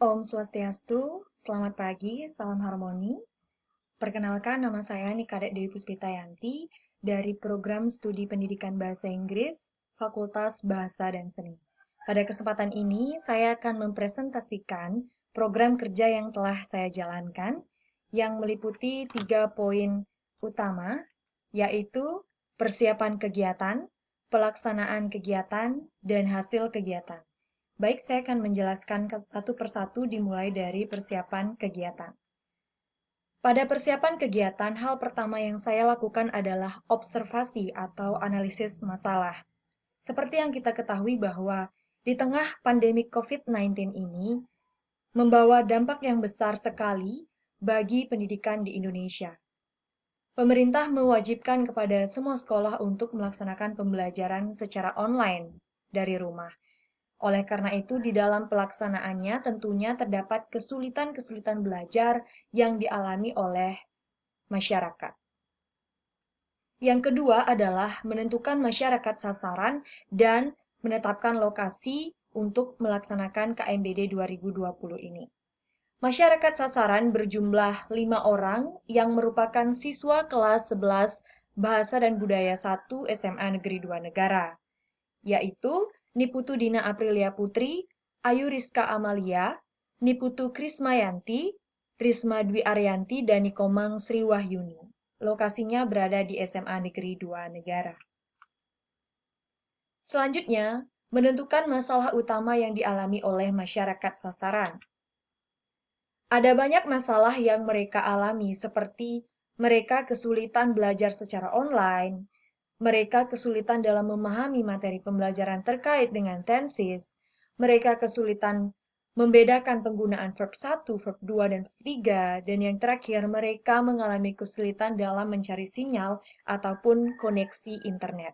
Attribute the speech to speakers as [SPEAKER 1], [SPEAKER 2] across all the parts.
[SPEAKER 1] Om Swastiastu, selamat pagi, salam harmoni. Perkenalkan, nama saya Nikadek Dewi Puspitayanti dari Program Studi Pendidikan Bahasa Inggris, Fakultas Bahasa dan Seni. Pada kesempatan ini, saya akan mempresentasikan program kerja yang telah saya jalankan, yang meliputi 3 poin utama, yaitu persiapan kegiatan, pelaksanaan kegiatan, dan hasil kegiatan. Baik, saya akan menjelaskan satu persatu dimulai dari persiapan kegiatan. Pada persiapan kegiatan, hal pertama yang saya lakukan adalah observasi atau analisis masalah. Seperti yang kita ketahui bahwa di tengah pandemi COVID-19 ini membawa dampak yang besar sekali bagi pendidikan di Indonesia. Pemerintah mewajibkan kepada semua sekolah untuk melaksanakan pembelajaran secara online dari rumah. Oleh karena itu, di dalam pelaksanaannya tentunya terdapat kesulitan-kesulitan belajar yang dialami oleh masyarakat. Yang kedua adalah menentukan masyarakat sasaran dan menetapkan lokasi untuk melaksanakan KMBD 2020 ini. Masyarakat sasaran berjumlah 5 orang yang merupakan siswa kelas 11 Bahasa dan Budaya 1 SMA Negeri 2 Negara, yaitu Niputu Dina Aprilia Putri, Ayu Rizka Amalia, Niputu Krismayanti, Risma Dwi Ariyanti, dan Nikomang Sri Wahyuni. Lokasinya berada di SMA Negeri 2 Negara. Selanjutnya, menentukan masalah utama yang dialami oleh masyarakat sasaran. Ada banyak masalah yang mereka alami seperti mereka kesulitan belajar secara online, mereka kesulitan dalam memahami materi pembelajaran terkait dengan tenses, mereka kesulitan membedakan penggunaan verb 1, verb 2, dan verb 3, dan yang terakhir mereka mengalami kesulitan dalam mencari sinyal ataupun koneksi internet.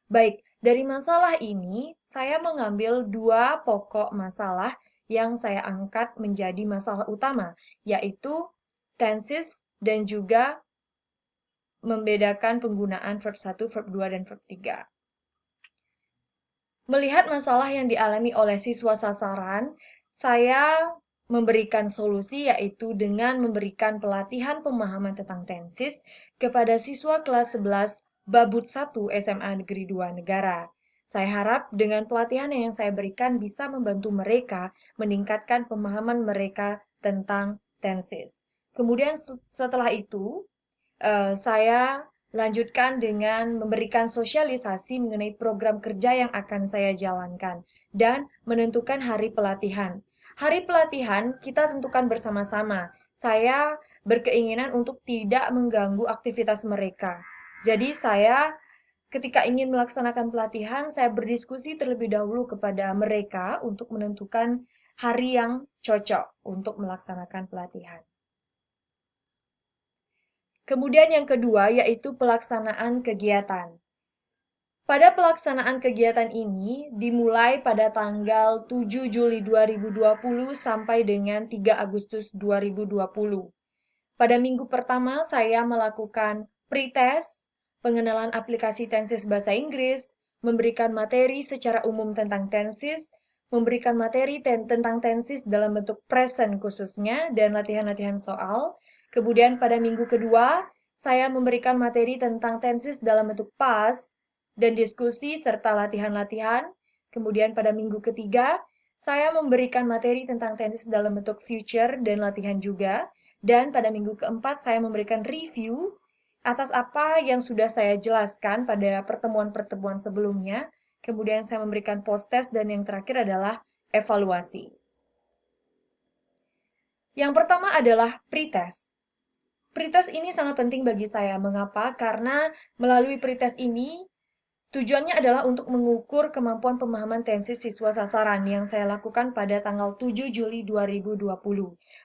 [SPEAKER 1] Baik, dari masalah ini saya mengambil 2 pokok masalah yang saya angkat menjadi masalah utama, yaitu tenses dan juga membedakan penggunaan verb 1, verb 2, dan verb 3. Melihat masalah yang dialami oleh siswa sasaran, saya memberikan solusi yaitu dengan memberikan pelatihan pemahaman tentang tenses kepada siswa kelas 11 Babut 1 SMA Negeri 2 Negara. Saya harap dengan pelatihan yang saya berikan bisa membantu mereka meningkatkan pemahaman mereka tentang tenses. Kemudian setelah itu, saya lanjutkan dengan memberikan sosialisasi mengenai program kerja yang akan saya jalankan dan menentukan hari pelatihan. Hari pelatihan kita tentukan bersama-sama. Saya berkeinginan untuk tidak mengganggu aktivitas mereka. Jadi saya ketika ingin melaksanakan pelatihan, saya berdiskusi terlebih dahulu kepada mereka untuk menentukan hari yang cocok untuk melaksanakan pelatihan. Kemudian yang kedua yaitu pelaksanaan kegiatan. Pada pelaksanaan kegiatan ini dimulai pada tanggal 7 Juli 2020 sampai dengan 3 Agustus 2020. Pada minggu pertama saya melakukan pretest, pengenalan aplikasi tenses bahasa Inggris, memberikan materi secara umum tentang tenses, memberikan materi tentang tenses dalam bentuk present khususnya, dan latihan-latihan soal. Kemudian pada minggu kedua, saya memberikan materi tentang tenses dalam bentuk past, dan diskusi serta latihan-latihan. Kemudian pada minggu ketiga, saya memberikan materi tentang tenses dalam bentuk future dan latihan juga. Dan pada minggu keempat, saya memberikan review atas apa yang sudah saya jelaskan pada pertemuan-pertemuan sebelumnya. Kemudian saya memberikan post-test dan yang terakhir adalah evaluasi. Yang pertama adalah pretest. Pretest ini sangat penting bagi saya. Mengapa? Karena melalui pretest ini tujuannya adalah untuk mengukur kemampuan pemahaman tenses siswa sasaran yang saya lakukan pada tanggal 7 Juli 2020.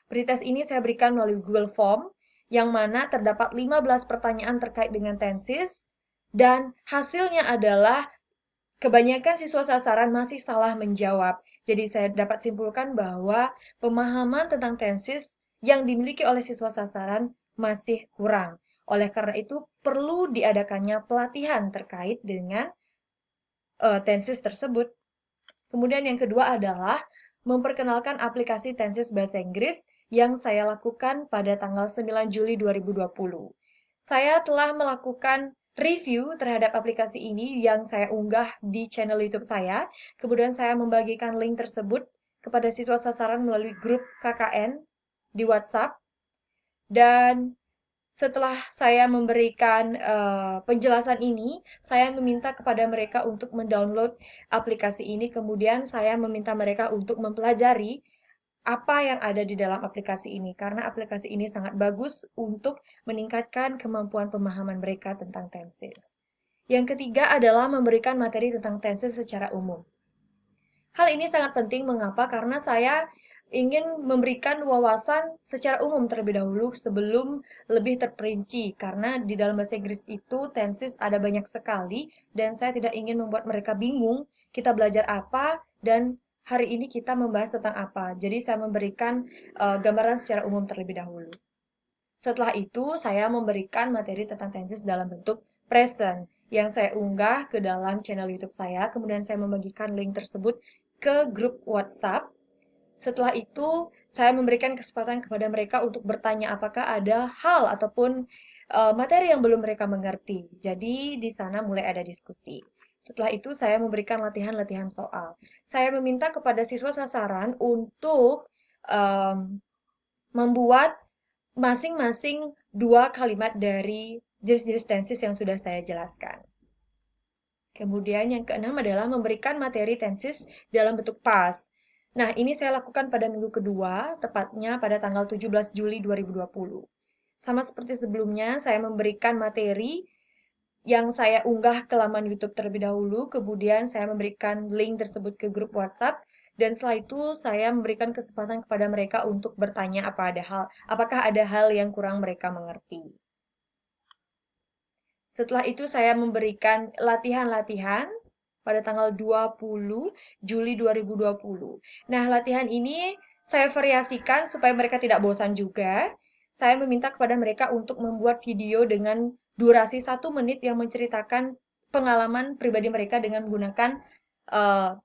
[SPEAKER 1] Pretest ini saya berikan melalui Google Form, yang mana terdapat 15 pertanyaan terkait dengan tenses, dan hasilnya adalah kebanyakan siswa sasaran masih salah menjawab. Jadi saya dapat simpulkan bahwa pemahaman tentang tenses yang dimiliki oleh siswa sasaran masih kurang. Oleh karena itu, perlu diadakannya pelatihan terkait dengan tenses tersebut. Kemudian yang kedua adalah memperkenalkan aplikasi Tensis Bahasa Inggris yang saya lakukan pada tanggal 9 Juli 2020. Saya telah melakukan review terhadap aplikasi ini yang saya unggah di channel YouTube saya. Kemudian saya membagikan link tersebut kepada siswa sasaran melalui grup KKN di WhatsApp. Dan setelah saya memberikan penjelasan ini, saya meminta kepada mereka untuk mendownload aplikasi ini. Kemudian saya meminta mereka untuk mempelajari apa yang ada di dalam aplikasi ini, karena aplikasi ini sangat bagus untuk meningkatkan kemampuan pemahaman mereka tentang tenses. Yang ketiga adalah memberikan materi tentang tenses secara umum. Hal ini sangat penting, mengapa? Karena saya ingin memberikan wawasan secara umum terlebih dahulu sebelum lebih terperinci. Karena di dalam bahasa Inggris itu tenses ada banyak sekali dan saya tidak ingin membuat mereka bingung kita belajar apa dan hari ini kita membahas tentang apa. Jadi saya memberikan gambaran secara umum terlebih dahulu. Setelah itu, saya memberikan materi tentang tenses dalam bentuk present yang saya unggah ke dalam channel YouTube saya. Kemudian saya membagikan link tersebut ke grup WhatsApp. Setelah itu, saya memberikan kesempatan kepada mereka untuk bertanya apakah ada hal ataupun materi yang belum mereka mengerti. Jadi, di sana mulai ada diskusi. Setelah itu, saya memberikan latihan-latihan soal. Saya meminta kepada siswa sasaran untuk membuat masing-masing 2 kalimat dari jenis-jenis tenses yang sudah saya jelaskan. Kemudian yang keenam adalah memberikan materi tenses dalam bentuk past. Nah, ini saya lakukan pada minggu kedua, tepatnya pada tanggal 17 Juli 2020. Sama seperti sebelumnya, saya memberikan materi yang saya unggah ke laman YouTube terlebih dahulu, kemudian saya memberikan link tersebut ke grup WhatsApp, dan setelah itu saya memberikan kesempatan kepada mereka untuk bertanya apakah ada hal yang kurang mereka mengerti. Setelah itu saya memberikan latihan-latihan pada tanggal 20 Juli 2020. Nah, latihan ini saya variasikan supaya mereka tidak bosan juga. Saya meminta kepada mereka untuk membuat video dengan durasi 1 menit yang menceritakan pengalaman pribadi mereka dengan menggunakan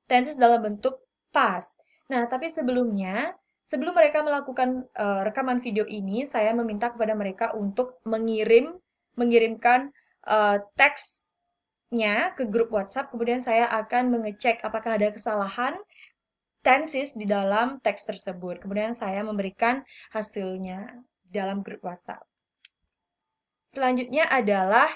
[SPEAKER 1] tenses dalam bentuk past. Nah, tapi sebelum mereka melakukan rekaman video ini, saya meminta kepada mereka untuk mengirimkan teksnya ke grup WhatsApp, kemudian saya akan mengecek apakah ada kesalahan tenses di dalam teks tersebut. Kemudian saya memberikan hasilnya dalam grup WhatsApp. Selanjutnya adalah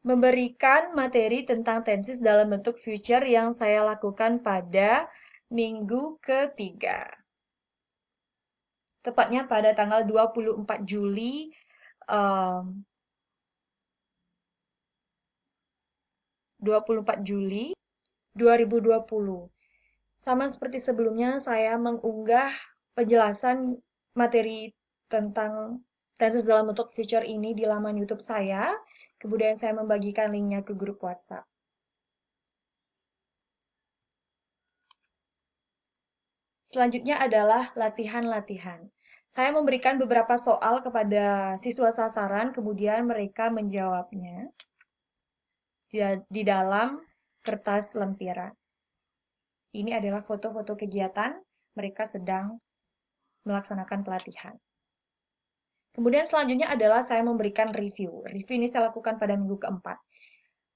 [SPEAKER 1] memberikan materi tentang tenses dalam bentuk future yang saya lakukan pada minggu ketiga. Tepatnya pada tanggal 24 Juli 2020. Sama seperti sebelumnya, saya mengunggah penjelasan materi tentang tenses dalam bentuk future ini di laman YouTube saya. Kemudian saya membagikan linknya ke grup WhatsApp. Selanjutnya adalah latihan-latihan. Saya memberikan beberapa soal kepada siswa sasaran, kemudian mereka menjawabnya di dalam kertas lempiran. Ini adalah foto-foto kegiatan mereka sedang melaksanakan pelatihan. Kemudian selanjutnya adalah saya memberikan review. Review ini saya lakukan pada minggu keempat.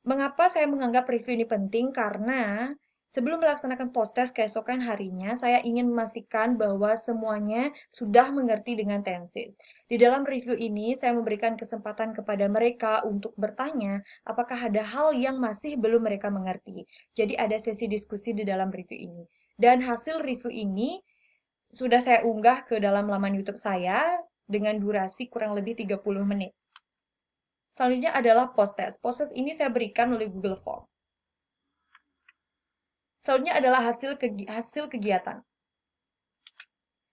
[SPEAKER 1] Mengapa saya menganggap review ini penting? Karena sebelum melaksanakan post-test keesokan harinya, saya ingin memastikan bahwa semuanya sudah mengerti dengan tenses. Di dalam review ini, saya memberikan kesempatan kepada mereka untuk bertanya apakah ada hal yang masih belum mereka mengerti. Jadi ada sesi diskusi di dalam review ini. Dan hasil review ini sudah saya unggah ke dalam laman YouTube saya dengan durasi kurang lebih 30 menit. Selanjutnya adalah post-test. Post-test ini saya berikan melalui Google Form. Selanjutnya adalah hasil kegiatan.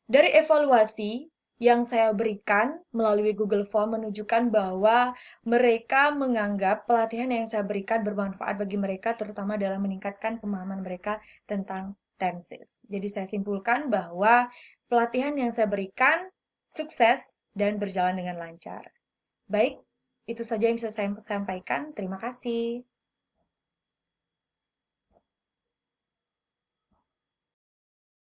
[SPEAKER 1] Dari evaluasi yang saya berikan melalui Google Form menunjukkan bahwa mereka menganggap pelatihan yang saya berikan bermanfaat bagi mereka, terutama dalam meningkatkan pemahaman mereka tentang tenses. Jadi saya simpulkan bahwa pelatihan yang saya berikan sukses dan berjalan dengan lancar. Baik, itu saja yang bisa saya sampaikan. Terima kasih.